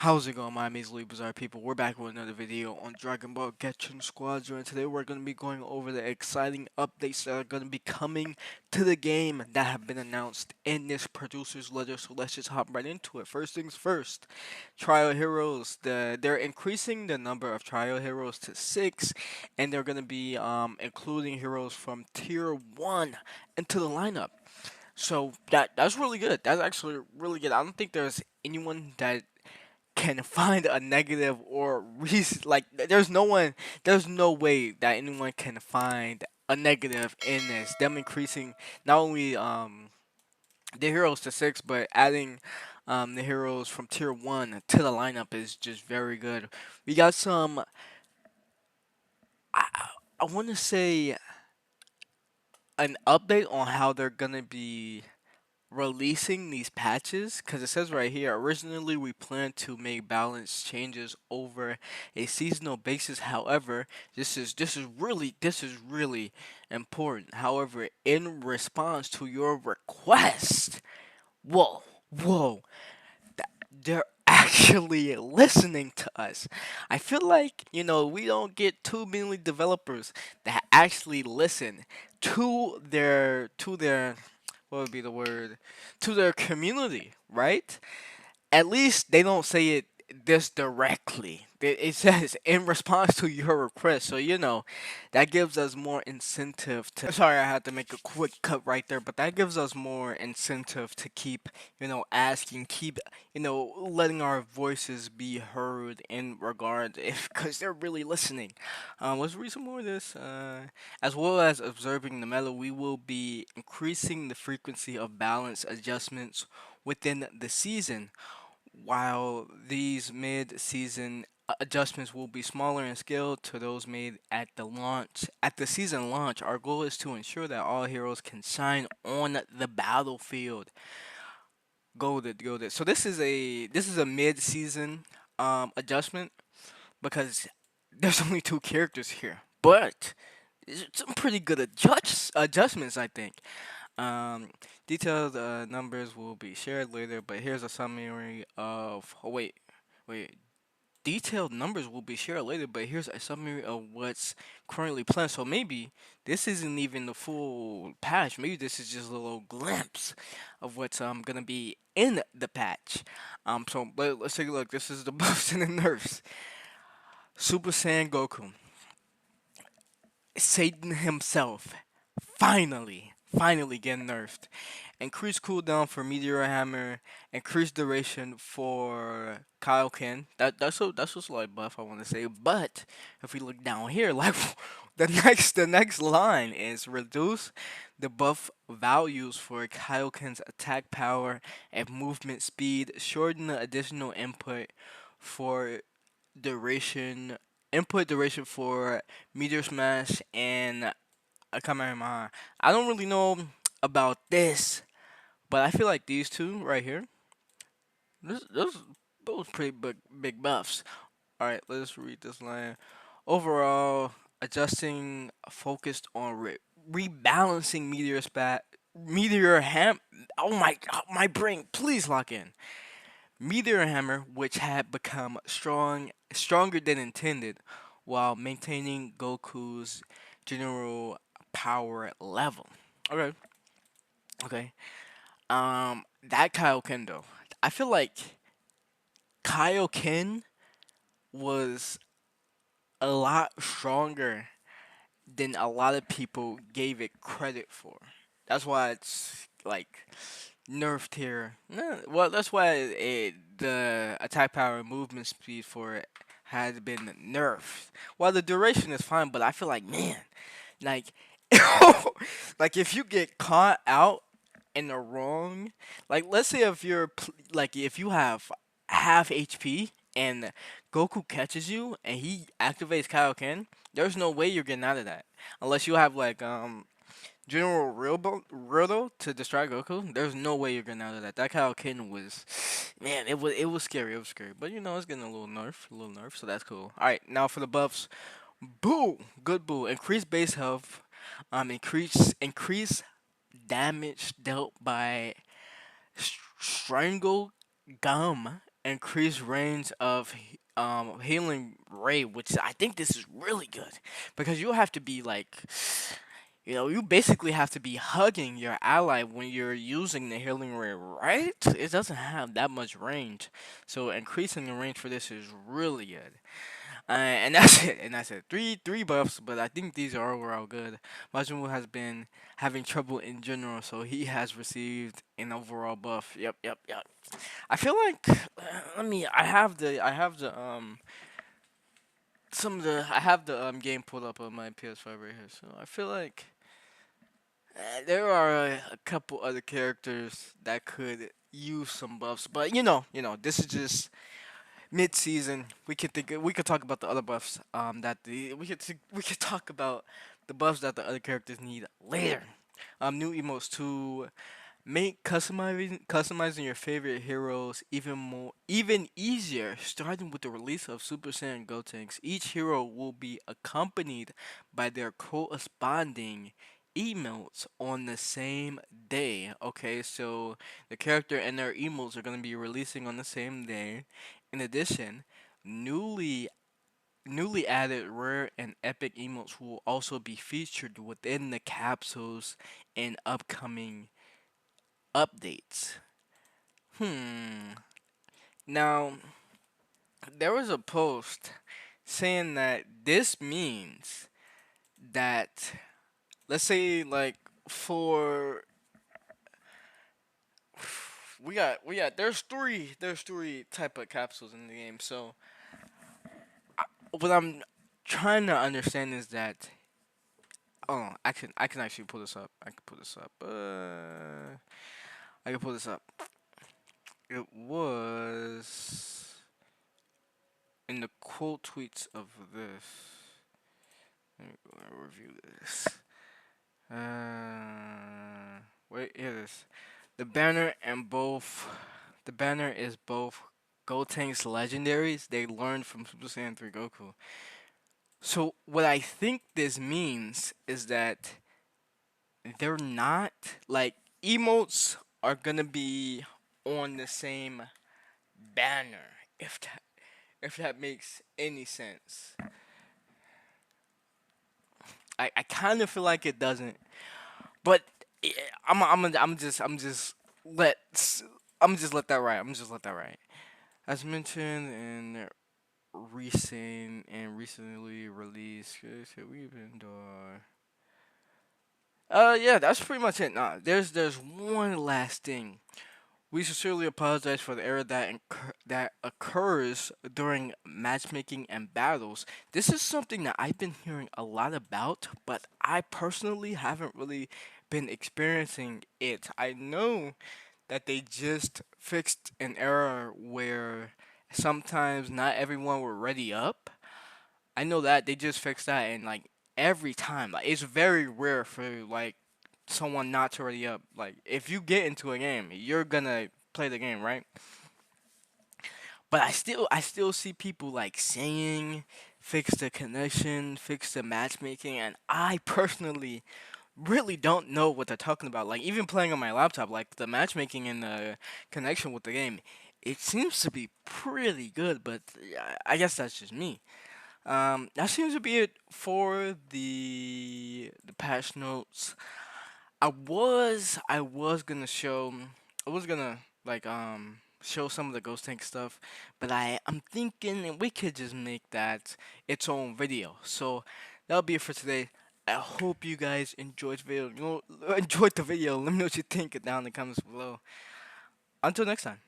How's it going, my amazingly bizarre people? We're back with another video on Dragon Ball Gekishin Squadra, and today we're going to be going over the exciting updates that are going to be coming to the game that have been announced in this producer's letter. So let's just hop right into it. First things first, trial heroes. They're increasing the number of trial heroes to 6, and they're going to be including heroes from tier 1 into the lineup. So that's really good. That's actually really good. I don't think there's anyone that can find a negative or reason. Like there's no way that anyone can find a negative in this. Them increasing not only the heroes to 6, but adding the heroes from tier 1 to the lineup is just very good. We got some, I want to say, an update on how they're gonna be releasing these patches, because it says right here, originally we planned to make balance changes over a seasonal basis. However, this is really important. However, in response to your request, whoa, whoa, they're actually listening to us. I feel like, we don't get too many developers that actually listen to their what would be the word, to their community, right? At least they don't say it this directly. It says in response to your request. So, that gives us more incentive to. Sorry, I had to make a quick cut right there, but that gives us more incentive to keep, asking, keep, letting our voices be heard in regard, if because they're really listening. Let's read some more of this. As well as observing the meta, we will be increasing the frequency of balance adjustments within the season. While these mid-season adjustments will be smaller in scale to those made at the season launch, our goal is to ensure that all heroes can shine on the battlefield. Golded, golded. So this is a mid-season adjustment, because there's only two characters here, but it's some pretty good adjustments, I think. Um, Detailed numbers will be shared later, but here's a summary of. Oh, wait. Detailed numbers will be shared later, but here's a summary of what's currently planned. So maybe this isn't even the full patch. Maybe this is just a little glimpse of what's gonna be in the patch. So let's take a look. This is the buffs and the nerfs. Super Saiyan Goku, Satan himself, finally getting nerfed. Increased cooldown for Meteor Hammer, increased duration for Kaioken. That's a slight buff, I want to say. But if we look down here, like the next line is reduce the buff values for Kaioken's attack power and movement speed, shorten the additional for duration duration for Meteor Smash and Kamehameha. I don't really know about this, but I feel like these two right here, those both pretty big buffs. All right, let's read this line. Overall, adjusting focused on rebalancing Meteor Ham. My brain, please lock in. Meteor Hammer, which had become stronger than intended, while maintaining Goku's general power level. Okay, okay. That Kaioken though, I feel like Kaioken was a lot stronger than a lot of people gave it credit for. That's why it's like nerfed here. Well, that's why the attack power and movement speed for it has been nerfed. Well, the duration is fine, but I feel like, man, like, like if you get caught out in the wrong, like let's say if like if you have half HP and Goku catches you and he activates Kaioken, there's no way you're getting out of that unless you have like General Roto to distract Goku. There's no way you're getting out of that. That Kaioken was, man, it was scary. It was scary, but it's getting a little nerf, so that's cool. All right, now for the buffs. Boo, good boo. Increase base health. Increase damage dealt by strangle gum increased range of healing ray, which I think this is really good because you have to be like, you basically have to be hugging your ally when you're using the healing ray, right? It doesn't have that much range, so increasing the range for this is really good. And that's it. And that's it. Three buffs, but I think these are overall good. Majin Buu has been having trouble in general, so he has received an overall buff. Yep, yep, yep. I feel like let me. I have the game pulled up on my PS5 right here. So I feel like there are a couple other characters that could use some buffs, but this is just mid-season. We could talk about the other buffs. We could talk about the buffs that the other characters need later. New emotes to make customizing your favorite heroes even easier. Starting with the release of Super Saiyan Gotenks, each hero will be accompanied by their corresponding emotes on the same day. Okay, so the character and their emotes are going to be releasing on the same day. In addition, newly newly added rare and epic emotes will also be featured within the capsules in upcoming updates. Hmm. Now, there was a post saying that this means that, let's say, like, for there's three type of capsules in the game. So what I'm trying to understand is that, oh, I can actually pull this up. I can pull this up. I can pull this up. It was in the quote tweets of this. Let me go and review this. Wait, here it is. The banner and both. The banner is both Gotenks legendaries they learned from Super Saiyan 3 Goku. So what I think this means is that they're not like emotes are gonna be on the same banner if that makes any sense. I kind of feel like it doesn't, but let I'm just let that right. I'm just let that right. As mentioned in recently released, we've been yeah, that's pretty much it. Nah, there's one last thing. We sincerely apologize for the error that occurs during matchmaking and battles. This is something that I've been hearing a lot about, but I personally haven't really been experiencing it. I know that they just fixed an error where sometimes not everyone were ready up. I know that they just fixed that, and like every time, like it's very rare for like someone not to ready up. Like if you get into a game, you're gonna play the game, right? But I still see people like saying fix the connection, fix the matchmaking, and I personally really don't know what they're talking about. Like even playing on my laptop, like the matchmaking and the connection with the game, it seems to be pretty good, but I guess that's just me. That seems to be it for the patch notes. I was gonna show I was gonna like show some of the Ghost Tank stuff, but I'm thinking we could just make that its own video. So that'll be it for today. I hope you guys enjoyed the video. Enjoyed the video. Let me know what you think down in the comments below. Until next time.